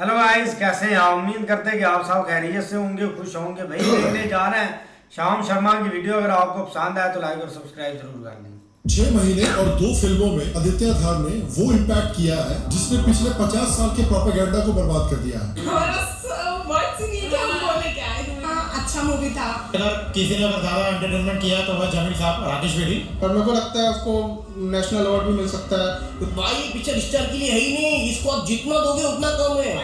Hello guys, कैसे हैं आप? उम्मीद करते हैं कि आप सब खैरियत से होंगे, खुश होंगे। भाई देखने जा रहे हैं श्याम शर्मा की वीडियो। अगर आपको पसंद आए तो लाइक और सब्सक्राइब जरूर कर दें। 6 महीने और 2 फिल्मों में आदित्य धार ने वो इम्पैक्ट किया है जिसने पिछले 50 साल के प्रोपेगेंडा को बर्बाद कर दिया है। अच्छा मूवी था। अगर किसी ने अगर ज्यादा एंटरटेनमेंट किया तो वह जमील साहब राकेश बेदी, और मेरे को लगता है उसको नेशनल अवार्ड भी मिल सकता है। भाई ये पिक्चर स्टार के लिए है ही नहीं, इसको आप जितना दोगे उतना कम है।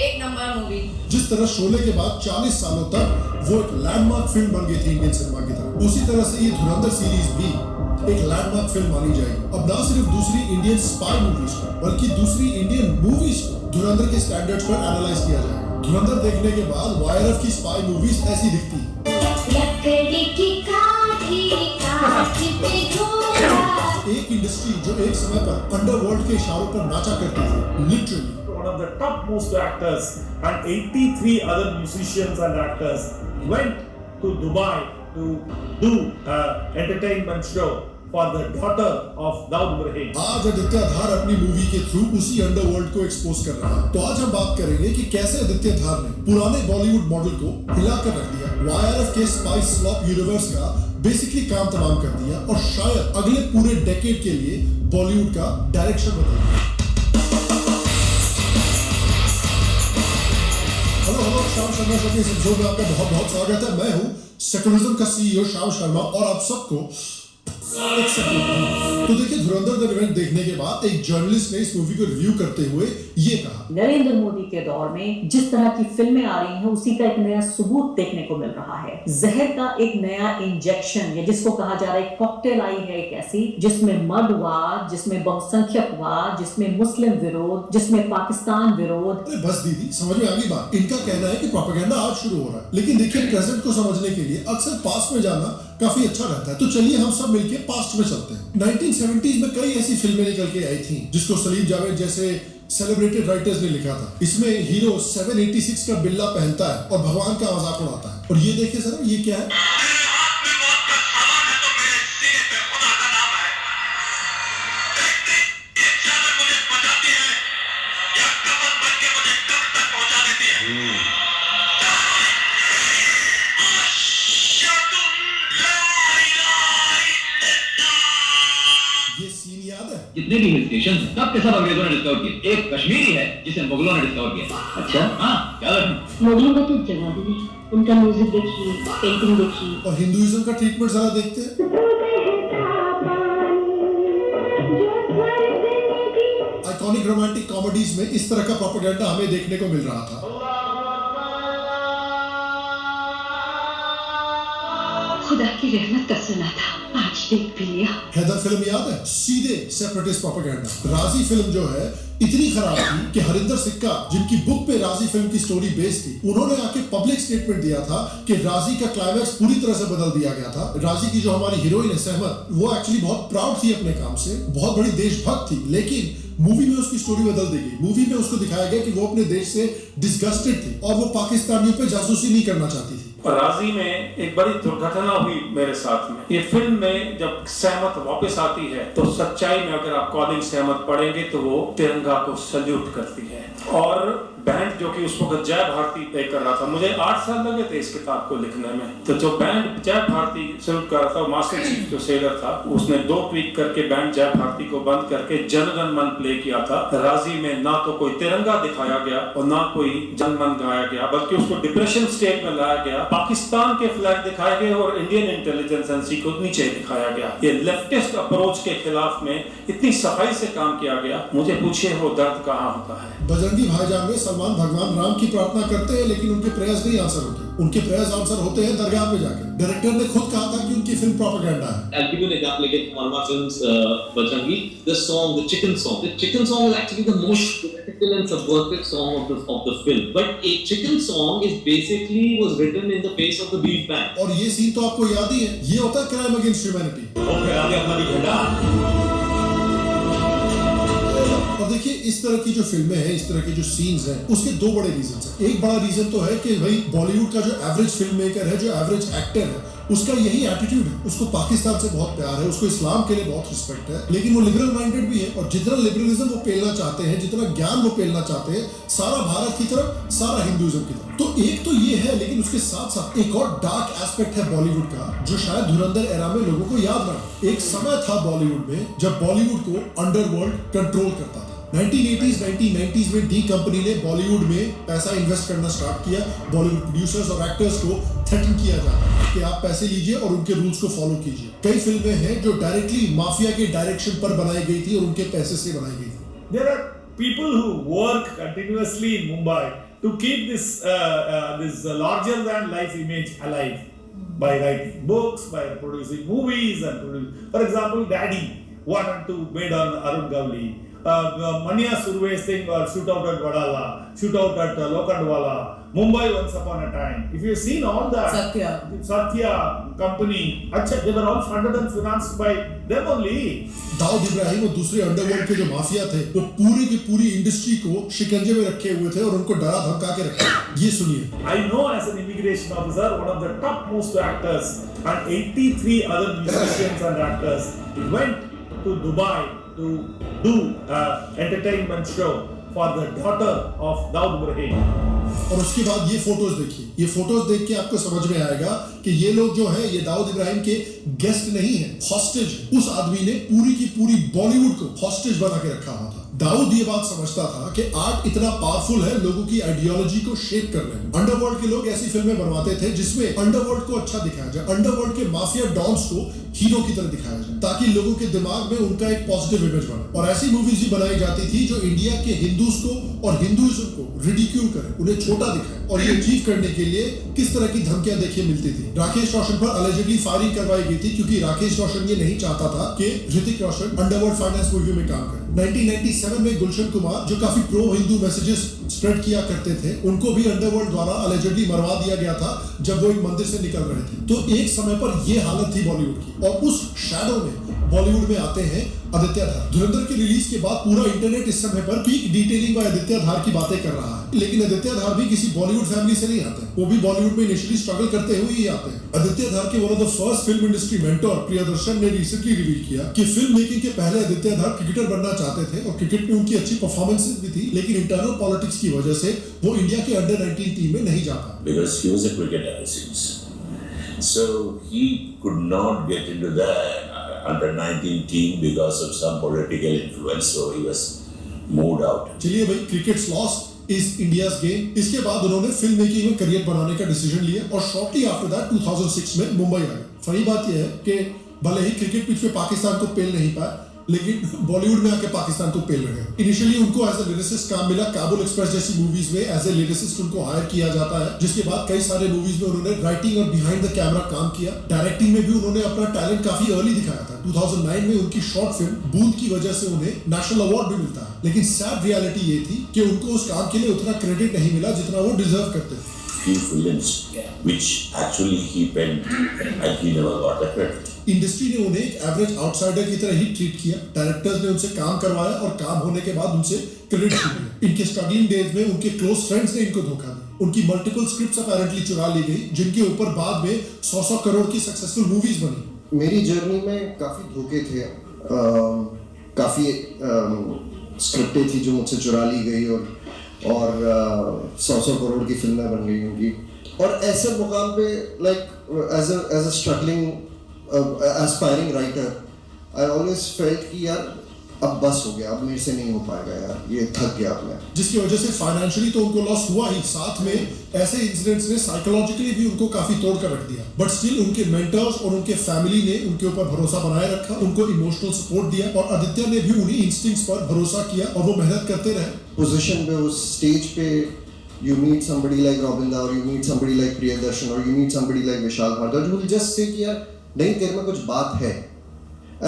एक नंबर मूवी। जिस तरह शोले के बाद 40 सालों तक वो एक लैंडमार्क फिल्म बन गई थी इंडियन सिनेमा की तरफ, उसी तरह से ये धुरंधर सीरीज भी एक लैंडमार्क फिल्म मानी जाएगी। अब ना सिर्फ दूसरी इंडियन स्पाई मूवीज को बल्कि दूसरी इंडियन मूवीज को धुरंधर के स्टैंडर्ड्स पर एनालाइज किया जाएगा। धुरंधर देखने के बाद वायरफ की स्पाई मूवीज ऐसी दिखती है। एक इंडस्ट्री जो एक समय पर अंडरवर्ल्ड के इशारों पर नाचा करती थी, literally one of the topmost actors and 83 other musicians and actors went to Dubai to do an entertainment show for the daughter of Daud Ibrahim. आज आदित्य धार अपनी मूवी के थ्रू उसी अंडरवर्ल्ड को एक्सपोज कर रहा है। तो आज हम बात करेंगे कि कैसे आदित्य धार ने पुराने बॉलीवुड मॉडल को हिलाकर रख दिया, वायरफ के स्पाइस स्लॉप यूनिवर्स का बेसिकली काम तमाम कर दिया और शायद अगले पूरे डेकेड के लिए बॉलीवुड का डायरेक्शन बदल दिया। हेलो श्याम शर्मा शो के इस एपिसोड में आपका बहुत बहुत स्वागत है। मैं हूँ सेकुलरिज्म का सीईओ श्याम शर्मा और आप सबको तो देखिए, धुरंधर द इवेंट देखने के बाद एक जर्नलिस्ट ने इस मूवी को रिव्यू करते हुए ये कहा, नरेंद्र मोदी के दौर में जिस तरह की फिल्में आ रही हैं उसी का एक नया सबूत देखने को मिल रहा है। जहर का एक नया इंजेक्शन, या जिसको कहा जा रहा है कॉकटेल आई है एक ऐसी, जिसमें मर्दवाद, जिसमें बहुसंख्यकवाद, जिसमें मुस्लिम विरोध, जिसमें पाकिस्तान विरोध। अरे बस दीदी, समझ में आ गई बात। इनका कहना है कि प्रोपेगेंडा आज शुरू हो रहा है, लेकिन देखिए प्रेजेंट को समझने के लिए अक्सर पास्ट में जाना काफी अच्छा रहता है। तो चलिए हम सब मिलके पास्ट में चलते हैं। 1970s में कई ऐसी फिल्में निकल के आई थी जिसको सलीम जावेद जैसे सेलिब्रेटेड राइटर्स ने लिखा था। इसमें हीरो 786 का बिल्ला पहनता है और भगवान का मजाक उड़ाता है। और ये देखिए सर, ये क्या है? जितने भी हिल स्टेशन सब के सब अंग्रेजों ने डिस्कवर किए। एक कश्मीरी है जिसे मुगलों ने डिस्कवर किया। अच्छा हाँ, क्या मुगलों का तो जवाब ही नहीं। उनका म्यूजिक देखिए, पेंटिंग देखिए। और हिंदुइज्म का ट्रीटमेंट जरा देखते हैं। आइकॉनिक रोमांटिक कॉमेडीज में इस तरह का प्रोपेगेंडा हमें देखने को मिल रहा था। खुदा की रहमत का सुना था, आज देख भी लिया। हैदर फिल्म याद है? सीधे सेपरेटिस्ट प्रोपेगेंडा। राजी फिल्म जो है इतनी खराब थी कि हरिंदर सिक्का, जिनकी बुक पे राजी फिल्म की स्टोरी बेस्ड थी, उन्होंने आके पब्लिक स्टेटमेंट दिया था कि राजी का क्लाइमैक्स पूरी तरह से बदल दिया गया था। राजी की जो हमारी हीरोइन है सहमत, वो एक्चुअली बहुत प्राउड थी अपने काम से, बहुत बड़ी देशभक्त थी, लेकिन मूवी में उसकी स्टोरी बदल दी गई। मूवी में उसको दिखाया गया कि वो अपने देश से डिसगस्टेड थी और वो पाकिस्तानियों पे जासूसी नहीं करना चाहती थी। राजी में एक बड़ी दुर्घटना हुई मेरे साथ में। ये फिल्म में जब सहमत वापस आती है तो सच्चाई में अगर आप कॉलिंग सहमत पढ़ेंगे तो वो तिरंगा को सल्यूट करती है। और बैंड जो कि उस वक्त जय भारती पे कर रहा था, मुझे 8 साल लगे थे इस किताब को लिखने में। तो जो बैंड जय भारती सल्यूट कर रहा था, मास्टर चीफ जो सेलर था, उसने 2 ट्वीट करके बैंड जय भारती को बंद करके जन गण मन प्ले किया था। राजी में ना तो कोई तिरंगा दिखाया गया और ना कोई जन मन गाया गया, बल्कि उसको डिप्रेशन स्टेट में लाया गया। पाकिस्तान के फ्लैग दिखाए गए और इंडियन इंटेलिजेंस एजेंसी को नीचे दिखाया गया। ये लेफ्टिस्ट अप्रोच के खिलाफ में इतनी सफाई से काम किया गया। मुझे पूछे वो दर्द कहाँ होता है। बजरंगी भाईजान में सलमान भगवान राम की प्रार्थना करते हैं, लेकिन उनके प्रेयर्स नहीं आंसर होते। उनके प्रेयर्स आंसर होते हैं दरगाह पे जाके। डायरेक्टर ने खुद कहा था कि उनकी फिल्म प्रोपेगेंडा है। I'll give you an example again from one of my films, Bajrangi. The song, the chicken song. The chicken song is actually the most political and subversive song of the film. But a chicken song is basically was written in the face of the beef ban. और ये scene तो आपको याद ही है, ये होता है crime against humanity. और देखिए इस तरह की जो फिल्में हैं, इस तरह की जो सीन्स हैं, उसके 2 बड़े रीजंस हैं। एक बड़ा रीजन तो है कि भाई बॉलीवुड का जो एवरेज फिल्म मेकर है, जो एवरेज एक्टर है, उसका यही एटीट्यूड है, उसको पाकिस्तान से बहुत प्यार है, उसको इस्लाम के लिए बहुत रिस्पेक्ट है, लेकिन वो लिबरल माइंडेड भी है और जितना लिबरलिज्म वो पेलना चाहते हैं, जितना ज्ञान वो पेलना चाहते हैं, सारा भारत की तरफ, सारा हिंदुइज्म की तरफ। तो एक तो ये है, लेकिन उसके साथ साथ एक और डार्क एस्पेक्ट है बॉलीवुड का, जो शायद धुरंधर एरा में लोगों को याद रहा। एक समय था बॉलीवुड में जब बॉलीवुड को अंडरवर्ल्ड कंट्रोल करता था। 1980s 1990s में डी कंपनी ने बॉलीवुड में पैसा इन्वेस्ट करना स्टार्ट किया। बॉलीवुड प्रोड्यूसर्स और एक्टर्स को थ्रेटन किया जाता कि आप पैसे लीजिए और उनके रूल्स को फॉलो कीजिए। कई फिल्में हैं जो डायरेक्टली माफिया के डायरेक्शन पर बनाई गई थी और उनके पैसे से बनाई गई थी। There are people who work continuously in Mumbai to keep this larger than life image alive by writing books, by producing movies and for example, Daddy 1 and 2 made on Arun Gavli. Manya Surve's thing or Shootout at Wadala, Shootout at Lokhandwala, Mumbai Once Upon a Time. If you've seen all that, Satya company, they were all funded and financed by them only. Dawood Ibrahim और दूसरे underworld के जो mafia थे वो पूरी की पूरी industry को शिकंजे में रखे हुए थे और उनको डरा धमका के रखा। ये सुनिए। I know as an immigration officer, one of the topmost actors and 83 other musicians and actors went to Dubai to do entertainment show for the daughter of Daud Ibrahim. और उसके बाद ये फोटोज देखिए, ये फोटोज देख के आपको समझ में आएगा कि ये लोग जो है ये दाऊद इब्राहिम के गेस्ट नहीं है, हॉस्टेज। उस आदमी ने पूरी की पूरी बॉलीवुड को हॉस्टेज बना के रखा हुआ था। दाऊद ये बात समझता था कि आर्ट इतना पावरफुल है लोगों की आइडियोलॉजी को शेप करने में। अंडरवर्ल्ड के लोग ऐसी फिल्में बनवाते थे जिसमें अंडरवर्ल्ड को अच्छा दिखाया जाए, अंडरवर्ल्ड के माफिया डॉन्स को हीरो की तरह दिखाया जाए, ताकि लोगों के दिमाग में उनका एक पॉजिटिव इमेज बने। और ऐसी मूवीज भी बनाई जाती थी जो इंडिया के हिंदूज को और हिंदुइज्म को रिडिक्यूल करे, उन्हें छोटा दिखाए। और ये अचीव करने के लिए किस तरह की धमकियां देखिए मिलती थी। राकेश रोशन पर अलेजिडली फायरिंग करवाई गई थी क्योंकि राकेश रोशन ये नहीं चाहता था कि Hrithik Roshan underworld finance movie में काम करे। 1997 में गुलशन कुमार जो काफी प्रो हिंदू मैसेजेस स्प्रेड किया करते थे, उनको भी अंडरवर्ल्ड द्वारा अलेजिडली मरवा दिया गया था जब वो एक मंदिर से निकल रहे थे। तो एक समय पर ये हालत थी बॉलीवुड की। और उस शैडो में बॉलीवुड में आते हैं आदित्य धार। धुरंधर के रिलीज के बाद पूरा इंटरनेट इस समय पर पीक डिटेलिंग और आदित्य धार की बातें कर रहा है, लेकिन आदित्य धार भी किसी बॉलीवुड फैमिली से नहीं आते। वो भी बॉलीवुड में इनिशियली स्ट्रगल करते हुए ही आते हैं। आदित्य धार के one of the first film industry mentor Priyadarshan ने रिसेंटली रिवील किया कि फिल्म मेकिंग के पहले आदित्य धार क्रिकेटर बनना चाहते थे और क्रिकेट में उनकी अच्छी परफॉर्मेंसेस भी थी, लेकिन इंटरनल पॉलिटिक्स की वजह से वो इंडिया के अंडर 19 टीम में नहीं जा पाए। Because he was a cricketer, it seems. So he could not get into the under 19 team because of some political influence, so he was moved out. चलिए भाई, crickets loss is India's game. इसके बाद उन्होंने film making में career बनाने का decision लिया और शॉर्टली आफ्टर दैट 2006 में मुंबई आ गए। फनी बात यह है कि भले ही क्रिकेट पिच पे पाकिस्तान को पेल नहीं पाए, लेकिन बॉलीवुड में आके पाकिस्तान को पेल रहे हैं। इनिशियली उनको एज ए लिरिसिस्ट काम मिला, काबुल एक्सप्रेस जैसी मूवीज में एज ए लिरिसिस्ट उनको हायर किया जाता है, जिसके बाद कई सारे मूवीज में उन्होंने राइटिंग और बिहाइंड द कैमरा काम किया। डायरेक्टिंग में भी उन्होंने अपना टैलेंट काफी अर्ली दिखाया था। 2009 में उनकी शॉर्ट फिल्म बूंद की वजह से उन्हें नेशनल अवार्ड भी मिलता है, लेकिन सैड रियलिटी ये थी कि उनको उस काम के लिए उतना क्रेडिट नहीं मिला जितना वो डिजर्व करते थे। Few films which actually he penned and he never got the credit. Industry ने उन्हें एक एवरेज आउटसाइडर की तरह ही ट्रीट किया। डायरेक्टर्स ने उनसे काम करवाया और काम होने के बाद उनसे क्रेडिट मिला। इनके स्ट्रगलिंग डेज में उनके क्लोज फ्रेंड्स ने इनको धोखा दिया। उनकी मल्टीपल स्क्रिप्ट्स अपैरेंटली चुरा ली गई, जिनके ऊपर बाद में 100 करोड़ की सक्सेसफुल मूवीज बनी। मेरी जर्नी में काफी धोखे थे, काफी स्क्रिप्टें थी जो मुझसे चुरा ली गई और 100 करोड़ की फिल्में बन गई उनकी। और ऐसे मुकाम पे like as a struggling aspiring writer I always felt कि यार अब बस हो गया, अब मेरे से नहीं हो पाएगा यार, ये थक गया अब मैं। जिसकी वजह से फाइनेंशियली तो उनको लॉस हुआ ही, साथ में ऐसे इंसिडेंट्स ने साइकोलॉजिकली भी उनको काफी तोड़ कर रख दिया। बट स्टिल उनके मेंटर्स और उनके फैमिली ने उनके ऊपर भरोसा बनाए रखा, उनको इमोशनल सपोर्ट दिया और आदित्य ने भी उन्हीं इंस्टिंक्ट्स पर भरोसा किया और वो मेहनत करते रहे। पोजीशन पे, उस स्टेज पे you meet somebody like Robinda or you meet somebody like Priyadarshan or you meet somebody like Vishal Bhardwaj who will just say कि यार नहीं तेरे में कुछ बात है,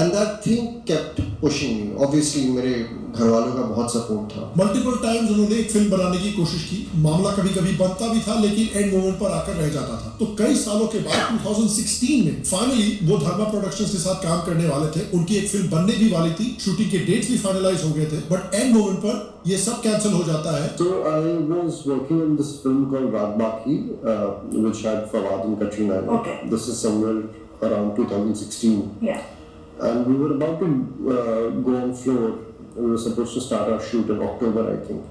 and that thing kept pushing me. Obviously मेरे घर वालों का बहुत सपोर्ट था. मल्टीपल टाइम्स उन्होंने एक फिल्म बनाने की कोशिश की. मामला कभी कभी बनता भी था लेकिन एंड मोमेंट पर आकर रह जाता था. तो कई सालों के बाद 2016 में फाइनली वो धर्मा प्रोडक्शंस के साथ काम करने वाले थे. उनकी एक फिल्म बनने भी वाली थी, शूटिंग के डेट्स भी फाइनलाइज हो गए थे, बट एंड मोमेंट पर ये सब कैंसिल हो जाता है. So I was working on this film called Raat Baki, which had Fawad and Katrina. Okay. This is somewhere around 2016. Yeah. And we were about to go on floor. We were supposed to start our shoot in October, I think.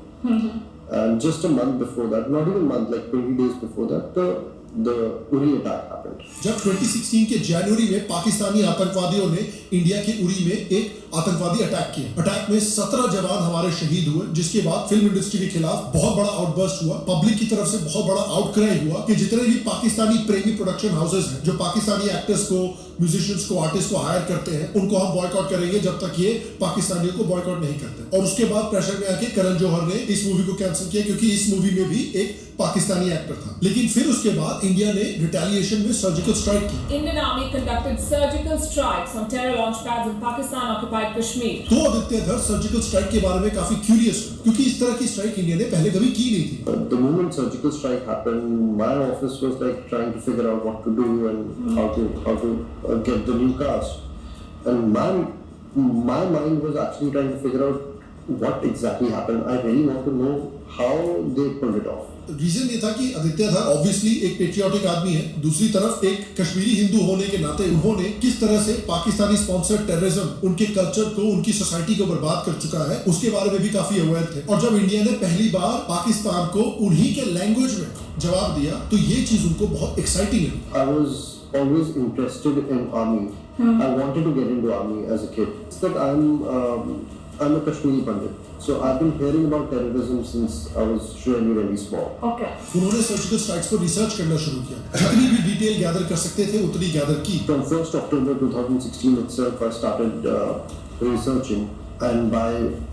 And just a month before that, not even a month, like 20 days before that, the Uri attack happened. जब 2016 के जनवरी में पाकिस्तानी आतंकवादियों ने India के उरी में एक आतंकवादी attack किया. अटैक में 17 जवान हमारे शहीद हुए, जिसके बाद फिल्म इंडस्ट्री के खिलाफ बहुत बड़ा आउटबर्स्ट हुआ. पब्लिक की तरफ से बहुत बड़ा आउटक्राई हुआ कि जितने भी पाकिस्तानी प्रेमी प्रोडक्शन हाउसेस हैं जो पाकिस्तानी एक्टर्स को, म्यूजिशियंस को, आर्टिस्ट को हायर करते हैं, उनको हम बॉयकॉट करेंगे जब तक ये पाकिस्तानियों को बॉयकॉट नहीं करते. और उसके बाद प्रेशर में आके करण जौहर ने इस मूवी को कैंसिल किया क्योंकि इस मूवी में भी एक पाकिस्तानी एक्टर था. लेकिन फिर उसके बाद इंडिया ने रिटेलिएशन में सर्जिकल स्ट्राइक की. Indian Army conducted surgical strikes on terror launch pads in Pakistan-occupied Kashmir. तो आदित्य धर सर्जिकल स्ट्राइक के बारे में काफी क्यूरियस है क्योंकि इस तरह की स्ट्राइक इंडिया ने पहले कभी की नहीं थी. The moment surgical strike happened, my office was like trying to figure out what to do and how to get the new cast. And my mind was actually trying to figure out what exactly happened. I really want to know how they pulled it off. Reason ये था कि आदित्य धर obviously एक patriotic आदमी है. दूसरी तरफ एक कश्मीरी हिंदू होने के नाते उन्होंने किस तरह से पाकिस्तानी स्पॉन्सर्ड टेररिज्म, उनके कल्चर को, उनकी सोसाइटी को बर्बाद कर चुका है, उसके बारे में भी काफी अवेयर थे. और जब इंडिया ने पहली बार पाकिस्तान को उन्हीं के लैंग्वेज में जवाब दिया तो ये चीज उनको बहुत एक्साइटिंग लगी. I was always interested in army. I wanted to get into army as a kid. It's that I'm a Kashmiri Pandit. So I've been hearing about terrorism since I was really small. Okay. उन्होंने surgical strikes पर research करना शुरू किया. जितनी भी detail gather कर सकते थे उतनी गैदर की. From 1st October 2016 itself, I started researching, and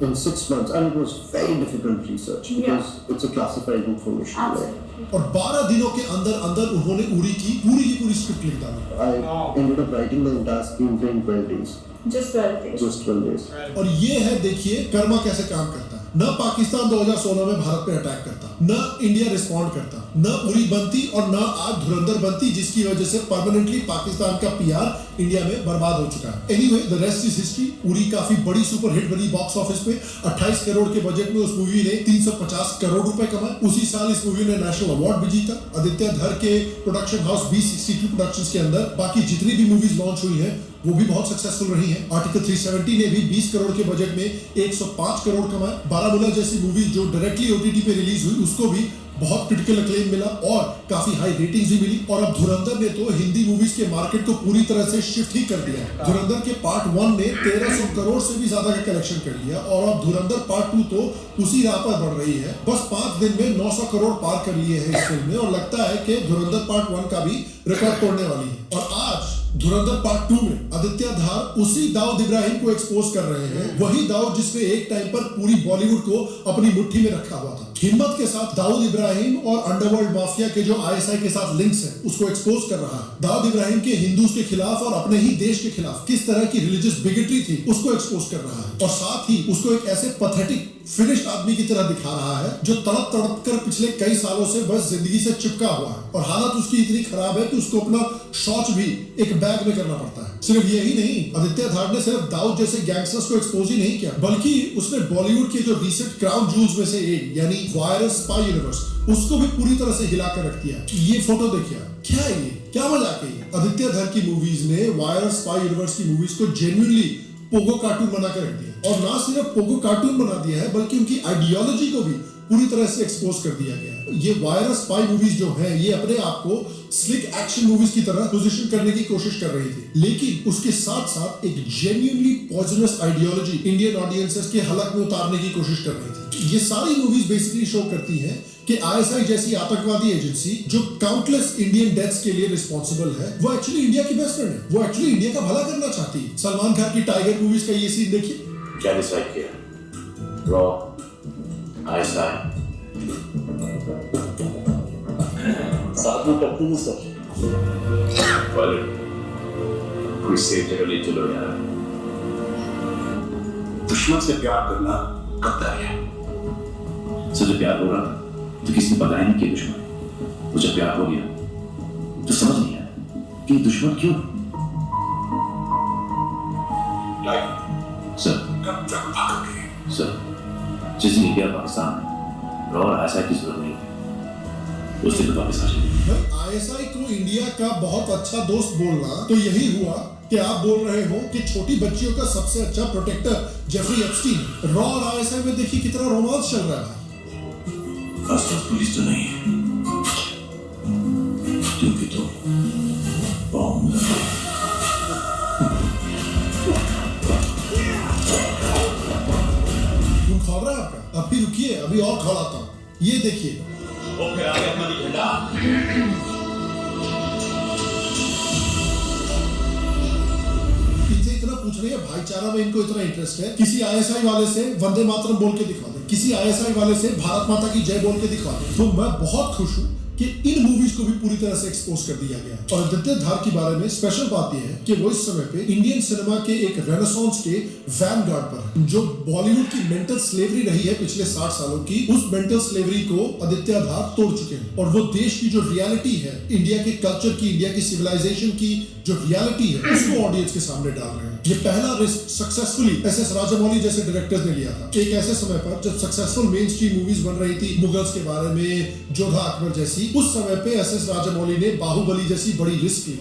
in 6 months, and it was very difficult research because it's a classified information. Absolutely. और 12 दिनों के अंदर उन्होंने उरी की पूरी स्क्रिप्ट लिख डाली. I ended up writing the entire screenplay in 12 days. Just 12 days. Just 12 days. और ये है, देखिए कर्मा कैसे काम करता है. न पाकिस्तान 2016 में भारत पे अटैक करता, न इंडिया रिस्पॉन्ड करता, न उरी बनती और न आज धुरंधर बनती, जिसकी वजह से परमानेंटली पाकिस्तान का पीआर इंडिया में बर्बाद हो चुका है. Anyway, the rest is history. Uri काफी बड़ी सुपर हिट बनी बॉक्स ऑफिस पे. 28 करोड़ के बजट में उस मूवी ने 350 करोड़ रुपए कमाए. उसी साल इस मूवी ने नेशनल अवार्ड भी जीता. आदित्य धर के प्रोडक्शन हाउस B62 प्रोडक्शंस के अंदर बाकी जितनी भी मूवीज लॉन्च हुई हैं वो भी बहुत सक्सेसफुल रही हैं. आर्टिकल 370 ने भी 20 करोड़ के बजट में 105 करोड़ कमाए. बारामूला जैसी मूवी जो डायरेक्टली OTT पे रिलीज हुई उसको भी बहुत क्रिटिकल अक्लेम मिला और काफी हाई रेटिंग्स भी मिली. और अब धुरंधर ने तो हिंदी मूवीज के मार्केट को पूरी तरह से शिफ्ट ही कर दिया. धुरंधर के पार्ट 1 ने 1300 करोड़ से भी ज्यादा का कलेक्शन कर लिया और अब धुरंधर पार्ट 2 तो उसी राह पर बढ़ रही है. बस 5 दिन में 900 करोड़ पार कर लिए हैं इस फिल्म ने और लगता है कि धुरंधर पार्ट 1 का भी रिकॉर्ड तोड़ने वाली है. और आज धुरंधर पार्ट 2 में आदित्य धार उसी दाऊद इब्राहिम को एक्सपोज कर रहे हैं. वही दाऊद जिसने एक टाइम पर पूरी बॉलीवुड को अपनी मुट्ठी में रखा हुआ था. हिम्मत के साथ दाऊद इब्राहिम और अंडरवर्ल्ड माफिया के जो ISI के साथ लिंक्स हैं उसको एक्सपोज कर रहा है. दाऊद इब्राहिम के हिंदूज के खिलाफ और अपने ही देश के खिलाफ किस तरह की रिलीजियस बिगेटरी थी उसको एक्सपोज कर रहा है. और साथ ही उसको एक ऐसे पैथेटिक फिनिश्ड आदमी की तरह दिखा रहा है जो तड़प कर पिछले कई सालों से बस जिंदगी से चिपका हुआ है और हालत उसकी इतनी खराब है कि उसको अपना शौच भी एक बैग में करना पड़ता है. सिर्फ यही नहीं, आदित्य धार ने सिर्फ दाऊद जैसे गैंगस्टर्स को एक्सपोज ही नहीं किया बल्कि उसने बॉलीवुड के जो रिसेंट क्राउन जूल्स में से एक यानी वायरस स्पाई यूनिवर्स उसको भी पूरी तरह से हिला कर रख दिया. ये फोटो देखिए, क्या है ये, क्या मजाक है ये. आदित्य धर की मूवीज ने वायरस स्पाई यूनिवर्स की मूवीज को जेन्युइनली पोगो कार्टून बना कर रख दिया और ना सिर्फ पोगो कार्टून बना दिया है बल्कि उनकी आइडियोलॉजी को भी पूरी तरह से एक्सपोज कर दिया गया है. ये वायरस स्पाई मूवीज जो है ये अपने आप को स्लिक एक्शन मूवीज की तरह पोजीशन करने की कोशिश कर रही थी लेकिन उसके साथ साथ एक genuinely poisonous ideology Indian audiences के हलक में उतारने की कोशिश कर रही थी. ये सारी मूवीज बेसिकली शो करती हैं कि ISI जैसी आतंकवादी एजेंसी जो काउंटलेस इंडियन डेथ्स के लिए रिस्पॉन्सिबल है वो एक्चुअली इंडिया की बेस्ट फ्रेंड है. वो एक्चुअली इंडिया का भला करना चाहती है. सलमान खान की टाइगर मूवीज का ये सीन देखिए. क्या डिसाइड किया? रॉ, ISI साथ में करते हैं सर. कोई सेफ जगह ले चलो यार. दुश्मन से प्यार करना गद्दारी है। सर जब प्यार हो रहा था तो किसी ने बताया नहीं कि दुश्मन है। वो जब प्यार हो गया तो समझ नहीं आया कि दुश्मन क्यों। सर कब तक भागोगे? सर जिस दिन इंडिया पाकिस्तान में और ऐसा की जरूरत नहीं होती उस दिन वापस आ जाए। आईएसआई को इंडिया का बहुत अच्छा दोस्त बोलना तो यही हुआ कि आप बोल रहे हो कि छोटी बच्चियों का सबसे अच्छा प्रोटेक्टर जेफरी एप्स्टीन। रॉ और आईएसआई में देखिए कितना रोमांस चल रहा है। खासतौर पुलिस तो नहीं है, क्योंकि तो बॉम्ब लगा। खून खौल रहा है आपका? अभी रुकिए, अभी और खौलाता हूँ। ये देखिए ओके, आगे अपना झंडा। इतना पूछ रही है भाईचारा में इनको इतना इंटरेस्ट है। किसी आईएसआई वाले से वंदे मातरम बोल के दिखा दे, किसी आईएसआई वाले से भारत माता की जय बोल के दिखा दे। तो मैं बहुत खुश हूँ कि इन मूवीज को भी पूरी तरह से एक्सपोज कर दिया गया। और आदित्य धार के बारे में स्पेशल बात यह है कि वो इस समय पे इंडियन सिनेमा के एक रेनेसांस के वैनगार्ड पर है। जो बॉलीवुड की मेंटल स्लेवरी रही है पिछले 60 सालों की, उस मेंटल स्लेवरी को आदित्य धार तोड़ चुके हैं। और वो देश की जो रियलिटी है, इंडिया के कल्चर की, इंडिया की सिविलाइजेशन की जो रियलिटी है, उसको ऑडियंस के सामने डाल रहे हैं। ये पहला रिस्क सक्सेसफुली एस.एस. राजामौली जैसे डायरेक्टर्स ने लिया था। एक ऐसे समय पर जब सक्सेसफुल मेन स्ट्रीम मूवीज बन रही थी, मुगल्स के बारे में, जोधा अकबर जैसी, उस समय पे एस.एस. राजामौली ने बाहुबली जैसी बड़ी रिस्क ली।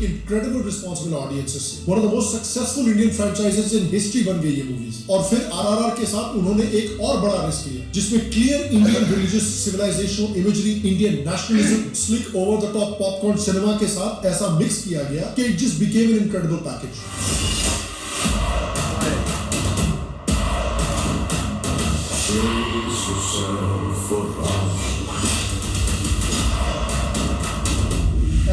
Incredible response मिला audiences से। One of the most successful Indian franchises in history बन गई ये मूवीज। और फिर RRR के साथ उन्होंने एक और बड़ा रिस्क लिया, जिसमें clear Indian religious civilisation imagery, Indian nationalism, slick over the top popcorn cinema के साथ ऐसा मिक्स किया गया कि it just became an incredible package।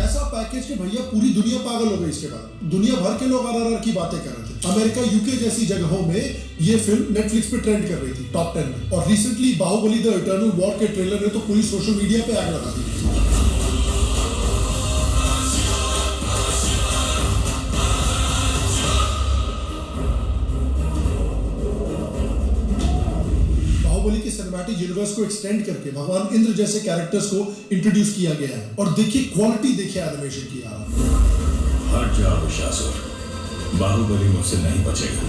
ऐसा पैकेज कि भैया पूरी दुनिया पागल हो गई इसके बाद। दुनिया भर के लोग आरआरआर की बातें कर रहे थे। अमेरिका, यूके जैसी जगहों में ये फिल्म नेटफ्लिक्स पे ट्रेंड कर रही थी टॉप 10 में। और recently Baahubali the eternal war के ट्रेलर ने तो पूरी सोशल मीडिया पे आग लगा दी। बाहुबली के सिनेमैटिक यूनिवर्स को एक्सटेंड करके भगवान इंद्र जैसे कैरेक्टर्स को इंट्रोड्यूस किया गया है। और देखिए क्वालिटी, देखिए एनिमेशन की यार। हट जाओ शासुर, बाहुबली मुझसे नहीं बचेगा।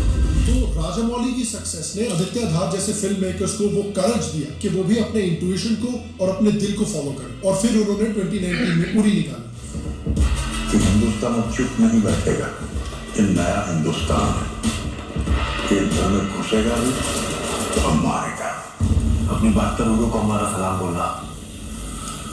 तो राजामौली की सक्सेस ने आदित्य धार जैसे फिल्म मेकर्स को वो करज दिया कि वो भी अपने इंट्यूशन को और अपने दिल को फॉलो करें। और फिर उन्होंने 2019 में पूरी निकाली। हिंदुस्तान चुप नहीं बैठेगा। ये नया हिंदुस्तान है। एक घर में घुसेगा भी तो हम मारेगा। अपनी बहत्तर को हमारा सलाम बोलना,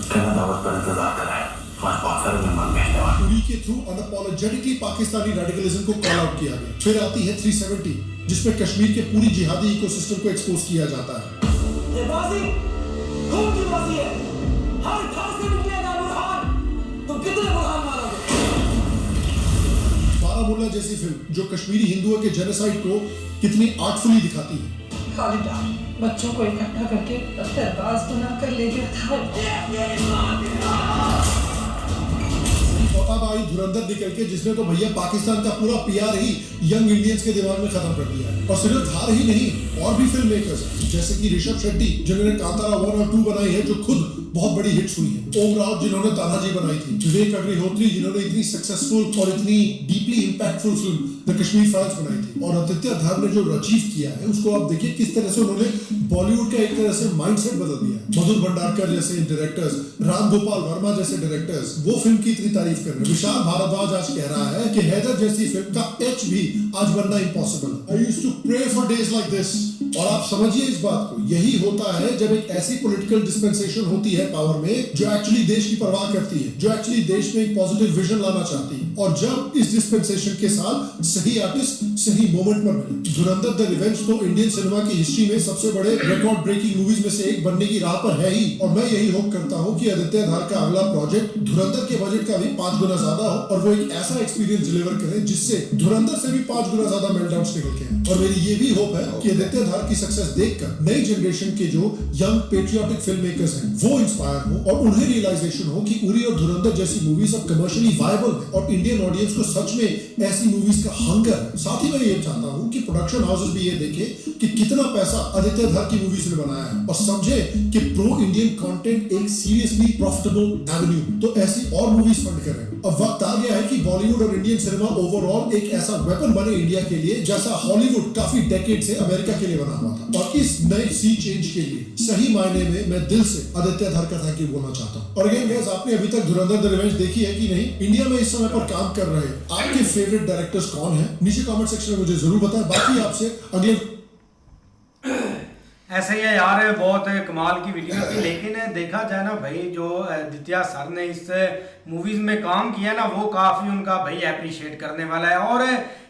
कहना दावत पर इंतजार कर रहे हैं। बहुत सारे मेहमान भेजने वाले। उरी के थ्रू अनअपॉलोजेटिकली पाकिस्तानी रेडिकलिज्म को कॉल आउट किया गया। फिर आती है 370, जिसमें कश्मीर के पूरी जिहादी इकोसिस्टम को एक्सपोज किया जाता है। ये बाजी खून की बाजी है। हर घास से निकलेगा बुरहान। तुम कितने बुरहान मारोगे? बारामूला जैसी फिल्म जो कश्मीरी हिंदुओं के जेनोसाइड को कितनी आर्टफुली दिखाती है। खालिदा बच्चों को इकट्ठा करके दरबाज बनाकर ले गया था। और अब आई धुरंधर निकल के, जिसने तो भैया पाकिस्तान का पूरा पीआर ही यंग इंडियंस के दिमाग में खत्म कर दिया है। और सिर्फ धार ही नहीं, और भी फिल्म मेकर्स जैसे कि ऋषभ शेट्टी जिन्होंने कांतारा 1 और 2 बनाई है, जो खुद बहुत बड़ी हिट्स हुई है। ओम राव जिन्होंने तानाजी बनाई थी। विवेक अग्निहोत्री जिन्होंने इतनी सक्सेसफुल और इतनी deeply impactful film the Kashmir files बनाई थी। और आदित्य धार ने जो अचीव किया है, उसको आप देखिए किस तरह से उन्होंने बॉलीवुड का एक तरह से माइंडसेट बदल दिया है। मधुर भंडारकर जैसे डायरेक्टर्स, राम गोपाल वर्मा जैसे डायरेक्टर्स वो फिल्म की इतनी तारीफ कर रहे हैं। विशाल भारद्वाज आज कह रहा है कि हैदर जैसी फिल्म का एच भी आज बनना impossible. I used to pray for days like this. और आप समझिए इस बात को, यही होता है जब एक ऐसी पॉलिटिकल डिस्पेंसेशन होती है पावर में जो एक्चुअली देश की परवाह करती है, जो एक्चुअली देश में एक पॉजिटिव विजन लाना चाहती है। और जब इस डिस्पेंसेशन के साथ सही आर्टिस्ट सही मोमेंट पर मिले। धुरंधर द रिवेंज तो इंडियन सिनेमा की हिस्ट्री में सबसे बड़े रिकॉर्ड ब्रेकिंग मूवीज में से एक बनने की राह पर है ही, और मैं यही होप करता हूँ कि आदित्य धार का अगला प्रोजेक्ट धुरंधर के बजट का भी 5 गुना ज्यादा हो और वो एक ऐसा एक्सपीरियंस डिलीवर करे जिससे धुरंधर से भी 5 गुना ज्यादा मेल्टडाउन्स निकल के आए। और मेरी ये भी होप है कि आदित्य धार की सक्सेस देखकर नई जनरेशन के जो यंग पेट्रियोटिक फिल्म मेकर्स हैं वो इंस्पायर हो और उन्हें रियलाइजेशन हो कि उरी और धुरंधर जैसी मूवीज अब कमर्शियली वायबल है और इंडियन ऑडियंस को सच में ऐसी मूवीज का हंगर है। साथ ही मैं ये चाहता हूँ कि प्रोडक्शन हाउसेस भी ये देखे कि कितना पैसा आदित्य धार की मूवीज ने बनाया है और समझे कि प्रो इंडियन कंटेंट एक सीरियसली प्रॉफिटेबल एवेन्यू, तो ऐसी और मूवीज फंड करें। अब वक्त आ गया है कि बॉलीवुड और इंडियन सिनेमा ओवरऑल एक ऐसा वेपन बने इंडिया के लिए जैसा हॉलीवुड काफी डेकेड से अमेरिका के लिए बना हुआ था। और इस नए सी चेंज के लिए सही मायने में मैं दिल से आदित्य धार का थैंक यू बोलना चाहता हूँ। और अगेन गाइस, आपने अभी तक धुरंधर द रिवेंज देखी है कि नहीं? इंडिया में इस समय पर काम कर रहे आपके फेवरेट डायरेक्टर्स कौन है? नीचे कमेंट सेक्शन में मुझे जरूर बताएं। बाकी आपसे अगले ऐसे ही है यार, बहुत कमाल की वीडियो थी। लेकिन देखा जाए ना भाई, जो आदित्य सर ने इस मूवीज में काम किया ना वो काफ़ी उनका भाई अप्रिशिएट करने वाला है। और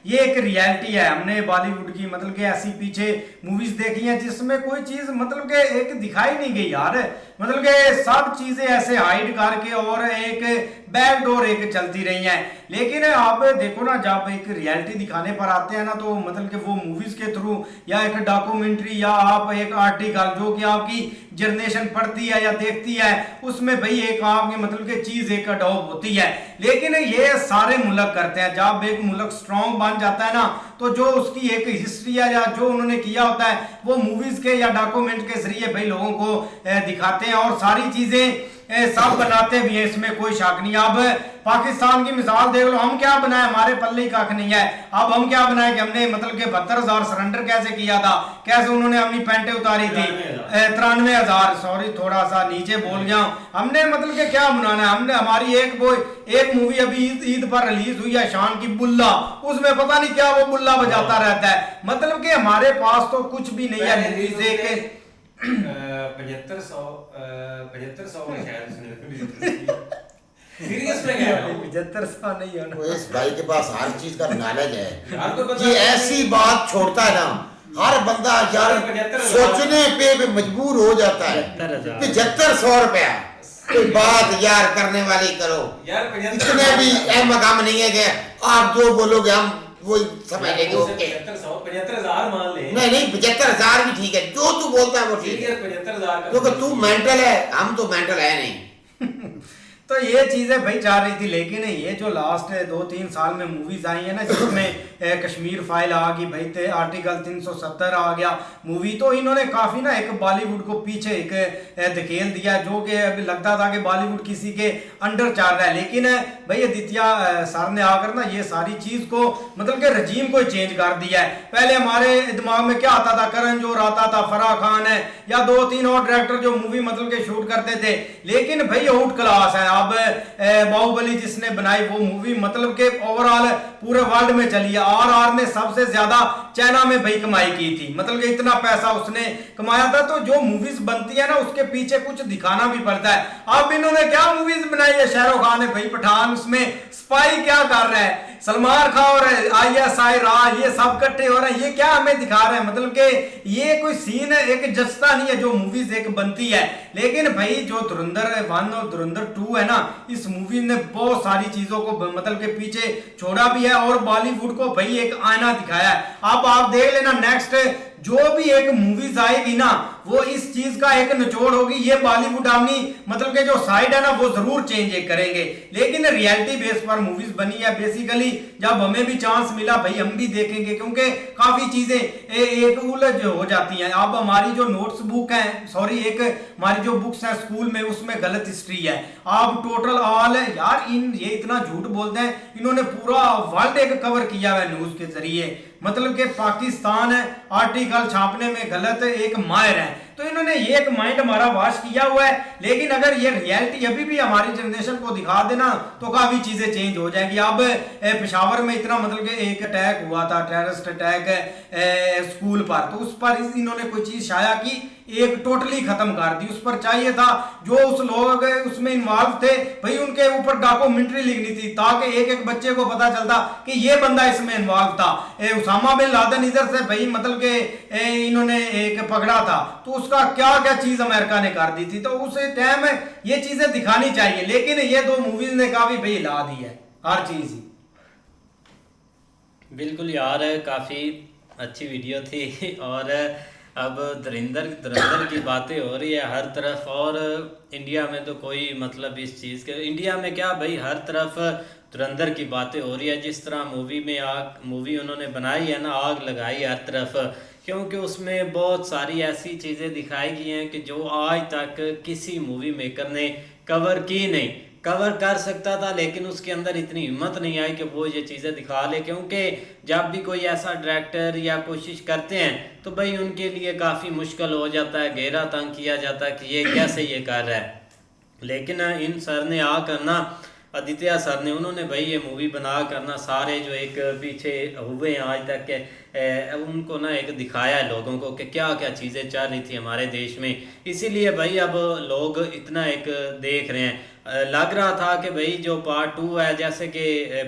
ये एक रियलिटी है, हमने बॉलीवुड की मतलब कि ऐसी पीछे मूवीज देखी हैं जिसमें कोई चीज़ मतलब कि एक दिखाई नहीं गई यार, मतलब कि सब चीज़ें ऐसे हाइड करके और एक बैकडोर एक चलती रही हैं। लेकिन आप देखो ना, जब एक रियलिटी दिखाने पर आते हैं ना तो मतलब कि वो मूवीज के थ्रू या एक डॉक्यूमेंट्री या आप एक आर्टिकल जो कि आपकी जनरेशन पढ़ती है या देखती है उसमें भाई एक आपकी मतलब कि चीज़ एक अडॉप्ट होती है। लेकिन ये सारे मुल्क करते हैं। जब एक मुल्क स्ट्रॉन्ग बन जाता है ना तो जो उसकी एक हिस्ट्री है या जो उन्होंने किया होता है वो मूवीज के या डॉक्यूमेंट के जरिए भाई लोगों को दिखाते हैं और सारी चीजें सब बनाते भी हैं, इसमें कोई शक नहीं। अब पाकिस्तान की मिसाल देख लो, हम क्या बनाए, हमारे पल्ले ही कख नहीं है। अब हम क्या बनाए कि हमने मतलब कि 72,000 सरेंडर कैसे किया था, कैसे उन्होंने अपनी पैंटें उतारी थी, 93,000 सॉरी थोड़ा सा नीचे बोल गया। हमने मतलब कि क्या बनाना है, हमने हमारी एक मूवी अभी ईद पर रिलीज हुई है शान की बुल्ला, उसमें पता नहीं क्या वो बुल्ला बजाता रहता है। मतलब कि हमारे पास तो कुछ भी नहीं है मूवीज देख 7500 में शायद सीरियस में क्या 7500 नहीं होना। इस भाई के पास हर चीज का नॉलेज है। ये ऐसी बात छोड़ता है ना, हर बंदा यार सोचने पे मजबूर हो जाता है। 7500 रुपया कोई बात यार करने वाली करो यार, इतने भी मकाम नहीं है कि आप जो बोलोगे हम वो समझ लेंगे। 75,000 मान ले। नहीं 75,000 भी ठीक है, जो तू बोलता है वो ठीक है, 75,000 क्योंकि तू मेंटल है, हम तो मेंटल है नहीं। तो ये चीज़ें भाई जा रही थी। लेकिन ये जो लास्ट 2-3 साल में मूवीज आई है ना जिसमें कश्मीर फाइल आ गई भाई, थे आर्टिकल 370 आ गया मूवी, तो इन्होंने काफ़ी ना एक बॉलीवुड को पीछे एक धकेल दिया जो कि अभी लगता था कि बॉलीवुड किसी के अंडर चल रहा है। लेकिन भाई आदित्य सर ने आकर ना ये सारी चीज़ को मतलब कि रजीम को चेंज कर दिया है। पहले हमारे दिमाग में क्या आता था, करण जौहर आता था, फराह खान है या 2-3 और डायरेक्टर जो मूवी मतलब के शूट करते थे। लेकिन भाई आउट क्लास है। अब बाहुबली जिसने बनाई वो मूवी मतलब के ओवरऑल पूरे वर्ल्ड में चली है। RR ने सबसे ज्यादा चाइना में भाई कमाई की थी, मतलब कि इतना पैसा उसने कमाया था। तो जो मूवीज बनती है ना उसके पीछे कुछ दिखाना भी पड़ता है। अब इन्होंने क्या मूवीज बनाई है, शाहरुख खान ने भाई पठान, उसमें स्पाई क्या कर रहा है, सलमान खान और ISI राज ये सब इकट्ठे हो रहे हैं, ये क्या हमें दिखा रहे हैं। मतलब कि ये कोई सीन एक जस्ता नहीं है जो मूवीज एक बनती है। लेकिन भाई जो धुरंधर 1 और धुरंधर 2 है ना, इस मूवी ने बहुत सारी चीजों को मतलब के पीछे छोड़ा भी है और बॉलीवुड को भाई एक आईना दिखाया है। अब आप देख लेना नेक्स्ट जो भी एक मूवीज आएगी ना वो इस चीज का एक निचोड़ होगी। ये बॉलीवुड अपनी मतलब के जो साइड है ना वो जरूर चेंज करेंगे। लेकिन रियलिटी बेस पर मूवीज बनी है बेसिकली, जब हमें भी चांस मिला भाई हम भी देखेंगे क्योंकि काफी चीजें एक उलझ हो जाती हैं। अब हमारी जो नोट्स बुक है, सॉरी एक हमारी जो बुक्स है स्कूल में उसमें गलत हिस्ट्री है। आप टोटल ऑल यार ये इतना झूठ बोलते हैं, इन्होंने पूरा वर्ल्ड एक कवर किया है न्यूज के जरिए। मतलब कि पाकिस्तान आर्टिकल छापने में गलत एक माहिर है, तो इन्होंने ये एक माइंड हमारा वॉश किया हुआ है। लेकिन अगर ये रियलिटी अभी भी हमारी जनरेशन को दिखा देना तो काफी चीजें चेंज हो जाएंगी। अब पेशावर में इतना मतलब कि एक अटैक हुआ था, टेररिस्ट अटैक स्कूल पर, तो उस पर इन्होंने कोई चीज शाया की, एक टोटली खत्म कर दी। उस पर चाहिए था जो उस लोग उसमें इन्वॉल्व थे भाई उनके ऊपर डॉक्यूमेंट्री लिखनी थी ताकि एक एक बच्चे को पता चलता कि ये बंदा इसमें इन्वॉल्व था। उसामा बिन लादेन इधर से भाई मतलब कि इन्होंने एक पकड़ा था तो उसका क्या क्या चीज अमेरिका ने कर दी थी, तो उस टाइम ये चीजें दिखानी चाहिए। लेकिन ये दो मूवीज ने काफी भाई हिला दी है हर चीज ही। बिल्कुल यार, काफ़ी अच्छी वीडियो थी। और अब धुरंधर की बातें हो रही है हर तरफ, और इंडिया में तो कोई मतलब इस चीज़ के, इंडिया में क्या भाई हर तरफ धुरंधर की बातें हो रही है। जिस तरह मूवी उन्होंने बनाई है ना, आग लगाई हर तरफ, क्योंकि उसमें बहुत सारी ऐसी चीज़ें दिखाई गई हैं कि जो आज तक किसी मूवी मेकर ने कवर की नहीं। कवर कर सकता था लेकिन उसके अंदर इतनी हिम्मत नहीं आई कि वो ये चीज़ें दिखा ले, क्योंकि जब भी कोई ऐसा डायरेक्टर या कोशिश करते हैं तो भाई उनके लिए काफ़ी मुश्किल हो जाता है, गहरा तंग किया जाता है कि ये कैसे ये कर रहा है। लेकिन इन सर ने आकर ना, आदित्य सर ने, उन्होंने भाई ये मूवी बना करना सारे जो एक पीछे हुए हैं आज तक के उनको ना एक दिखाया है लोगों को कि क्या क्या चीज़ें चल रही थी हमारे देश में। इसीलिए भाई अब लोग इतना एक देख रहे हैं। लग रहा था कि भाई जो पार्ट 2 है, जैसे कि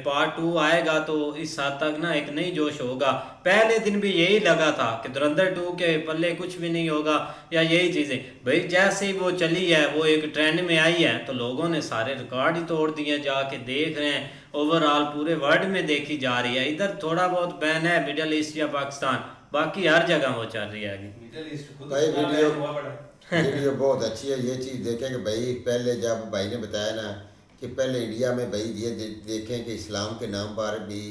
पार्ट 2 आएगा तो इस हद तक ना एक नई जोश होगा। पहले दिन भी यही लगा था कि धुरंधर 2 के पल्ले कुछ भी नहीं होगा या यही चीज़ें। भाई जैसे ही वो चली है, वो एक ट्रेंड में आई है तो लोगों ने सारे रिकॉर्ड ही तोड़ दिए, जाके देख रहे हैं। ओवरऑल पूरे वर्ल्ड में देखी जा रही है। इधर थोड़ा बहुत बैन है मिडल ईस्ट या पाकिस्तान, बाकी हर जगह वो चल रही है आगे। भाई वीडियो बहुत अच्छी है। ये चीज़ देखें कि भाई पहले जब भाई ने बताया ना कि पहले इंडिया में भाई ये देखें कि इस्लाम के नाम पर भी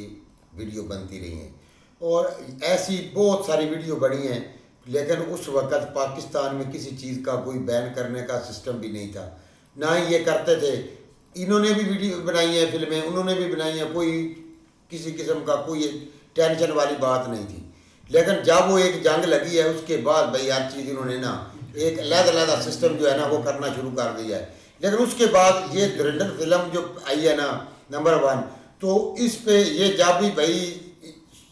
वीडियो बनती रही हैं, और ऐसी बहुत सारी वीडियो बनी हैं। लेकिन उस वक़्त पाकिस्तान में किसी चीज़ का कोई बैन करने का सिस्टम भी नहीं था, ना ही ये करते थे। इन्होंने भी वीडियो बनाई है, फिल्में उन्होंने भी बनाई हैं, कोई किसी किस्म का कोई टेंशन वाली बात नहीं थी। लेकिन जब वो एक जंग लगी है उसके बाद भाई हर चीज़ इन्होंने ना एक अलग-अलग सिस्टम जो है ना वो करना शुरू कर दिया है। लेकिन उसके बाद ये धुरंधर फिल्म जो आई है ना नंबर 1, तो इस पे ये जब भी भाई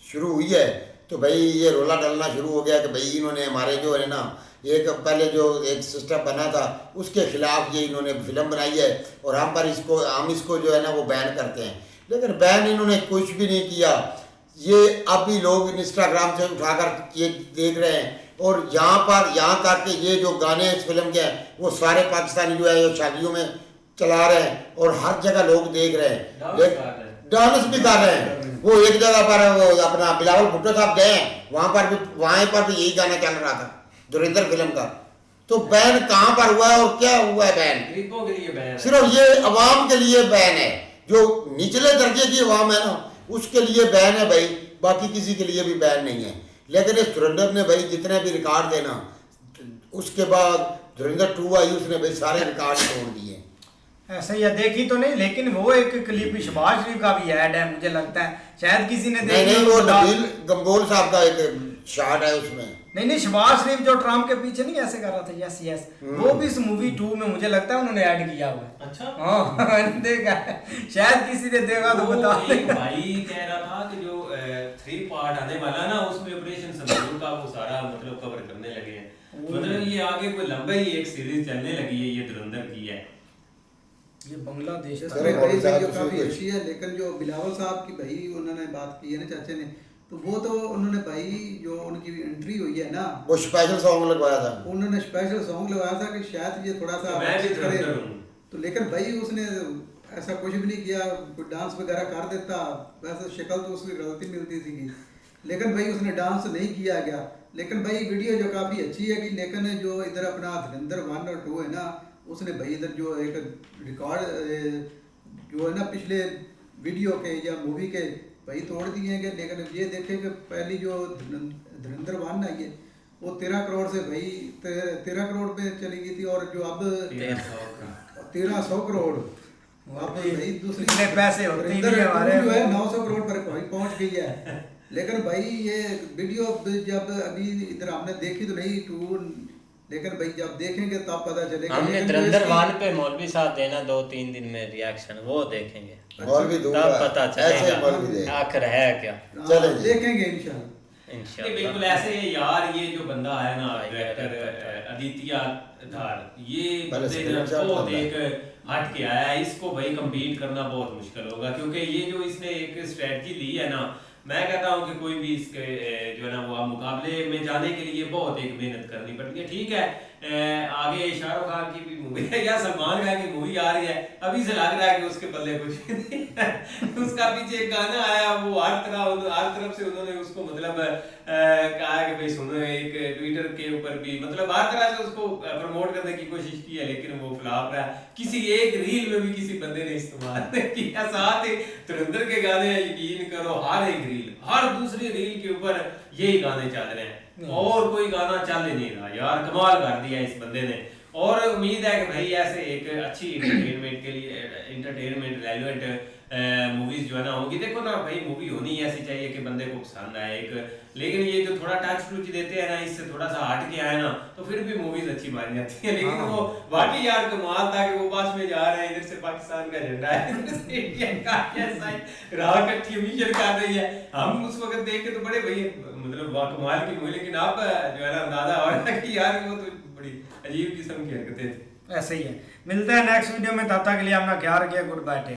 शुरू हुई है तो भाई ये रोला डलना शुरू हो गया कि भाई इन्होंने हमारे जो है ना एक पहले जो एक सिस्टम बना था उसके खिलाफ ये इन्होंने फिल्म बनाई है, और हम इसको जो है ना वो बैन करते हैं। लेकिन बैन इन्होंने कुछ भी नहीं किया। ये अब भी लोग इंस्टाग्राम से उठाकर ये देख रहे हैं, और यहाँ तक कि ये जो गाने इस फिल्म के हैं वो सारे पाकिस्तानी जो है शादियों में चला रहे हैं और हर जगह लोग देख रहे हैं, डांस भी कर रहे हैं। वो एक जगह पर वो अपना बिलावल भुट्टो साहब गए हैं, वहाँ पर भी यही गाना चल रहा था धुरंधर फिल्म का। तो बैन कहाँ पर हुआ है और क्या हुआ है बैन? गरीबों के लिए बैन, सिर्फ ये अवाम के लिए बैन है, जो निचले दर्जे की अवाम है ना उसके लिए बैन है भाई, बाकी किसी के लिए भी बैन नहीं है। लेकिन इस धुरंधर ने भाई जितने भी रिकॉर्ड देना, उसके बाद धुरंधर 2 आई उसने भाई सारे रिकॉर्ड तोड़ दिए। ऐसा ही है, देखी तो नहीं, लेकिन वो एक क्लिप शहबाज शरीफ का भी ऐड है, मुझे लगता है शायद किसी ने देखी। नहीं, वो नबील गंगोल साहब का एक शॉट है उसमें। नहीं, शहबाज शरीफ जो ट्रम्प के पीछे नहीं ऐसे कर रहा था, यस वो भी इस मूवी 2 में मुझे लगता है उन्होंने ऐड किया हुआ है। अच्छा, हाँ देखा है, शायद किसी ने देखा तो बता। एक भाई कह रहा था कि जो 3 पार्ट आने वाला ना उसमें ऑपरेशन संदूर का वो सारा मतलब कवर करने लगे हैं। मतलब ये आगे कोई लंबा ही एक सीरीज चलने लगी है, ये धुरंधर की है। ये बांग्लादेश काफी अच्छी है। लेकिन जो बिलावल साहब की भाई उन्होंने बात की है ना चाचे ने, तो वो तो उन्होंने भाई जो उनकी एंट्री हुई है ना वो स्पेशल सॉन्ग लगवाया था, उन्होंने स्पेशल सॉन्ग लगवाया था कि शायद ये थोड़ा सा तो लेकिन भाई उसने ऐसा कुछ भी नहीं किया, कोई डांस वगैरह कर देता, वैसे शक्ल तो उसकी गलती मिलती थी, लेकिन भाई उसने डांस नहीं किया गया। लेकिन भाई वीडियो जो काफ़ी अच्छी है कि, लेकिन जो इधर अपना धुरंधर 1 और 2 है ना उसने भाई इधर जो एक रिकॉर्ड जो है ना पिछले वीडियो के या मूवी के भाई तोड़ दिए हैं। लेकिन ये देखें कि पहली जो धुरंधर 1 आई है वो 13 करोड़ से भाई 13 करोड़ पे चली गई थी, और जो अब 1300 करोड़ अब भाई दूसरी पैसे होते हैं हमारे जो है 900 करोड़ पर पहुंच गई है। लेकिन भाई ये वीडियो जब अभी इधर हमने देखी तो नहीं 2, लेकिन भाई जब देखेंगे तब पता चलेगा। हमने धुरंधर 1 पे मौलवी साहब देना 2-3 दिन में रिएक्शन, वो देखेंगे मौलवी दूंगा, तब पता चलेगा आखिर है क्या, देखेंगे इंशाल्लाह। ये बिल्कुल ऐसे यार, ये जो बंदा है ना डायरेक्टर आदित्य धार, ये बंदे बहुत एक हट के आया है। इसको भाई कम्पीट करना बहुत मुश्किल होगा, क्योंकि ये जो इसने एक स्ट्रेटजी ली है ना, मैं कहता हूँ कि कोई भी इसके जो है ना वो मुकाबले में जाने के लिए बहुत एक मेहनत करनी पड़ती है। ठीक है, आगे शाहरुख खान की भी मूवी है या सलमान खान की मूवी आ रही है, अभी से लग रहा है कि उसके पल्ले कुछ भी नहीं है। उसका पीछे एक गाना आया, वो हर तरफ से उन्होंने उसको मतलब कहा कि भाई सुनो, एक ट्विटर के ऊपर भी मतलब हर तरह से उसको प्रमोट करने की कोशिश की है, लेकिन वो फ्लॉप रहा। किसी एक रील में भी किसी बंदे ने इस्तेमाल किया, साथ ही धुरंधर के गाने, यकीन करो हर एक रील, हर दूसरी रील के ऊपर यही गाने चल रहे हैं और कोई गाना चल ही नहीं रहा यार। कमाल कर दिया इस बंदे ने। और उम्मीद है कि भाई ऐसे एक अच्छी एंटरटेनमेंट के लिए एंटरटेनमेंट रेलेवेंट मूवीज जो है ना होगी। देखो ना भाई, मूवी होनी ऐसी चाहिए कि बंदे को पसंद आए एक, लेकिन ये जो थोड़ा टच टूच देते हैं ना, इससे थोड़ा सा हट के आए ना, तो फिर भी मूवीज अच्छी बन जाती है। लेकिन वो वाकई यार कमाल था कि वो बस में जा रहे हैं, इधर से पाकिस्तान का झंडा है, इधर से इंडिया का कैसा रॉकेट की मिशन कर रही है। हम उस वक्त देख के तो बड़े भाई मतलब कमाल की मूवी, लेकिन आप जो है ना अंदाजा हो रहा है कि यार वो तो बड़ी अजीब किस्म की हरकतें थी। ऐसे ही है। मिलते हैं नेक्स्ट वीडियो में, तब तक के लिए अपना ख्याल रखिए। Good bye.